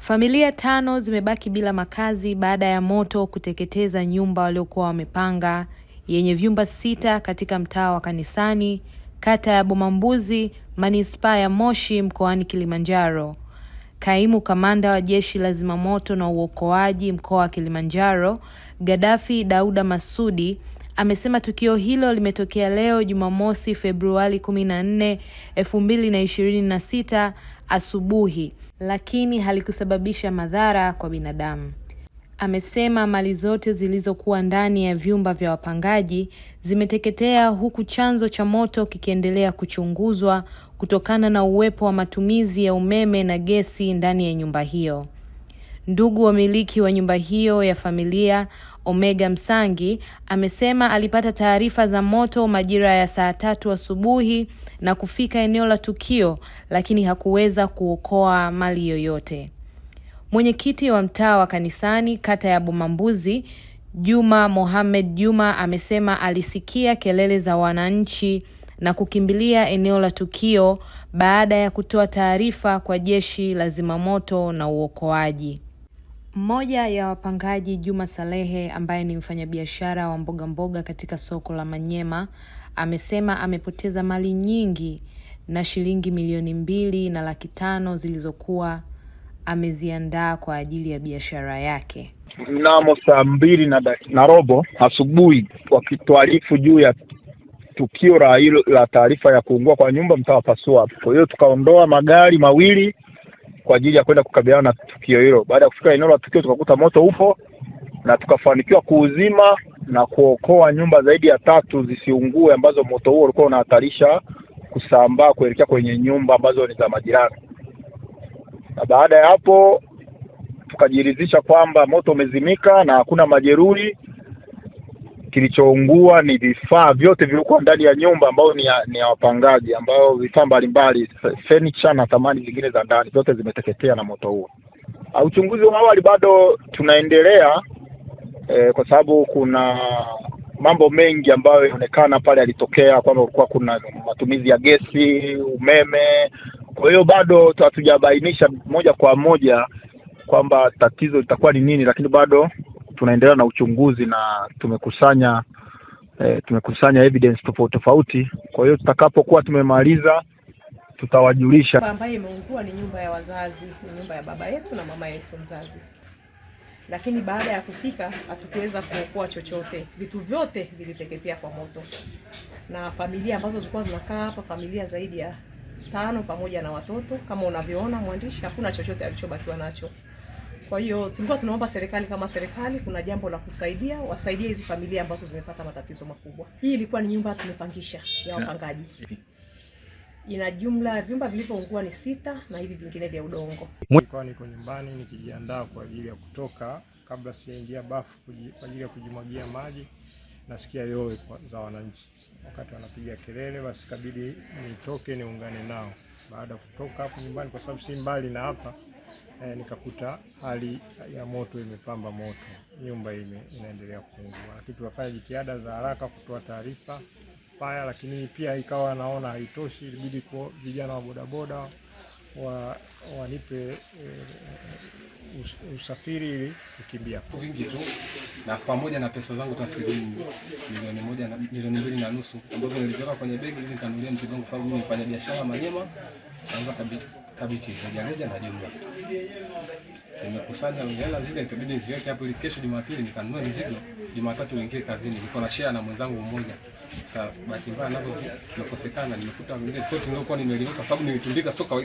Familia 5 zimebaki bila makazi baada ya moto kuteketeza nyumba waliokuwa wamepanga yenye vyumba 6 katika mtaa wa Kanisani, kata ya Bomambuzi, manispaa ya Moshi, mkoani Kilimanjaro. Kaimu kamanda wa jeshi la zimamoto na uokoaji mkoa wa Kilimanjaro, Gaddafi Dauda Masudi, amesema tukio hilo limetokea leo Jumamosi Februari 14, 2026 asubuhi, lakini halikusababisha madhara kwa binadamu. Amesema mali zote zilizokuwa ndani ya vyumba vya wapangaji zimeteketea, huku chanzo cha moto kikiendelea kuchunguzwa kutokana na uwepo wa matumizi ya umeme na gesi ndani ya nyumba hiyo. Ndugu wamiliki wa nyumba hiyo ya familia, Omega Msangi, amesema alipata taarifa za moto majira ya saa 3 asubuhi na kufika eneo la tukio, lakini hakuweza kuokoa mali yoyote. Mwenyekiti wa mtaa wa Kanisani, kata ya Bomambuzi, Juma Mohamed Juma, amesema alisikia kelele za wananchi na kukimbilia eneo la tukio baada ya kutoa taarifa kwa jeshi la zimamoto na uokoaji. Mmoja ya wapangaji, Juma Salehe, ambaye ni mfanyabiashara wa mboga katika soko la Manyema, amesema amepoteza mali nyingi na shilingi milioni 2.5 zilizokuwa ameziandaa kwa ajili ya biashara yake. Mnamo saa 2:15 asubuhi wakituarifu juu ya tukio la taarifa ya kuungua kwa nyumba mtaa wa Pasua. Kwa hiyo tukaondoa magari mawili kwa ajili ya kwenda kukabiliana na tukio hilo. Baada ya kufika eneo la tukio tukakuta moto upo na tukafanikiwa kuuzima na kuokoa nyumba zaidi ya 3 zisiungue, ambazo moto huo ulikuwa unahatarisha kusambaa kuelekea kwenye nyumba ambazo ni za majirani. Na baada ya hapo tukajiridhisha kwamba moto umezimika na hakuna majeruhi. Kilichoungua ni vifaa vyote vilikuwa ndani ya nyumba ambao ni ya wapangaji, ambao vifaa mbalimbali, furniture na thamani zingine za ndani zote zimeteketea na moto huo. Uchunguzi wa awali bado tunaendelea kwa sababu kuna mambo mengi ambayo yanaonekana pale yalitokea, kwamba kulikuwa kuna matumizi ya gesi, umeme. Kwa hiyo bado hatujabainisha moja kwa moja kwamba tatizo litakuwa ni nini, lakini bado tunaendelea na uchunguzi na tumekusanya evidence tofauti. Kwa hiyo tutakapokuwa tumemaliza tutawajulisha. Ambayo imeungua ni nyumba ya wazazi, ni nyumba ya baba yetu na mama yetu mzazi. Lakini baada ya kufika hatukuweza kuokoa chochote. Vitu vyote viliteketea kwa moto. Na familia ambazo zilikuwa zinakaa hapa, familia zaidi ya 5 pamoja na watoto, kama unavyoona mwandishi, hakuna chochote alichobakiwa nacho. Kwa hiyo tulikuwa tunaomba serikali, kama serikali kuna jambo la kusaidia, wasaidie hizi familia ambazo zimepata matatizo makubwa. Hii ilikuwa ni nyumba tumepangisha ya wapangaji. Ina jumla vyumba vilivyoungua ni 6 na hivi vingine vya udongo. Nilikuwa niko nyumbani nikijiandaa kwa ajili ya kutoka, kabla sijaingia bafu kwa ajili ya kujimwagia maji, nasikia yowe za wananchi. Wakati wanapiga kelele, basi kabidi nitoke niungane nao. Baada kutoka hapo nyumbani, kwa sababu si mbali na hapa, nikakuta hali ya moto imepamba moto, nyumba inaendelea kuungua. Lakini tukafanya jitihada za haraka kutoa taarifa fire, lakini pia ikawa naona haitoshi, ilibidi kwa vijana wa bodaboda wanipe usafiri ili kukimbia vingi tu, na pamoja na pesa zangu taslimu milioni 1 na milioni 2.5 ambazo niliziweka kwenye begi ili nikanunulia mzigo wangu, sababu mimi nifanya biashara Manyema, naanza kabiti rejareja na jumla. Nimekusanya hela zile, ikabidi niziweke hapo ili kesho Jumapili nikanunue mzigo, Jumatatu niingie kazini. Niko na share na mwenzangu mmoja. Sasa bahati mbaya napo tumekosekana, nimekuta mwingine koti nilikuwa nimeliweka sababu nilitundika soka